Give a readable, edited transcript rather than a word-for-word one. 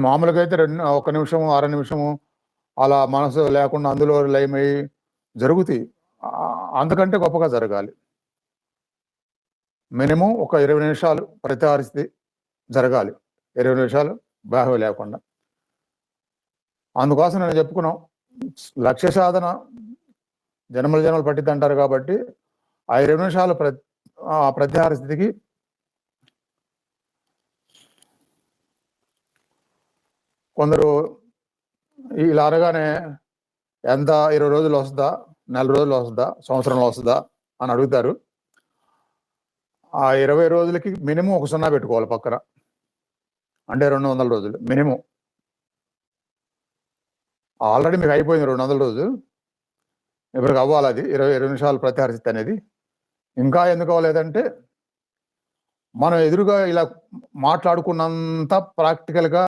మామూలుగా అయితే ఒక నిమిషము, అర నిమిషము అలా మనసు లేకుండా అందులో లయమయ్యి జరుగుతాయి. అంతకంటే గొప్పగా జరగాలి. మినిమమ్ ఒక 20 నిమిషాలు ప్రతిహారిస్తే జరగాలి. 20 నిమిషాలు బాహ్యం లేకుండా. అందుకోసం నేను చెప్పుకున్నాం. లక్ష్య సాధన జన్మలు జన్మలు పట్టిద్దంటారు కాబట్టి, ఆ 20 నిమిషాలు ప్రత్యాహార స్థితికి కొందరు ఇలా అనగానే ఎంత 20 రోజులు వస్తుందా? నెల రోజులు వస్తుందా? సంవత్సరంలో వస్తుందా? అని అడుగుతారు. ఆ 20 రోజులకి మినిమమ్ ఒక 0 పెట్టుకోవాలి పక్కన. అంటే 200 రోజులు మినిమమ్. ఆల్రెడీ మీకు అయిపోయింది 200 రోజులు. ఇప్పటికి అవ్వాలి అది 20 నిమిషాలు ప్రత్యాహార స్థితి అనేది. ఇంకా ఎందుకు అవ్వలేదంటే, మనం ఎదురుగా ఇలా మాట్లాడుకున్నంత ప్రాక్టికల్‌గా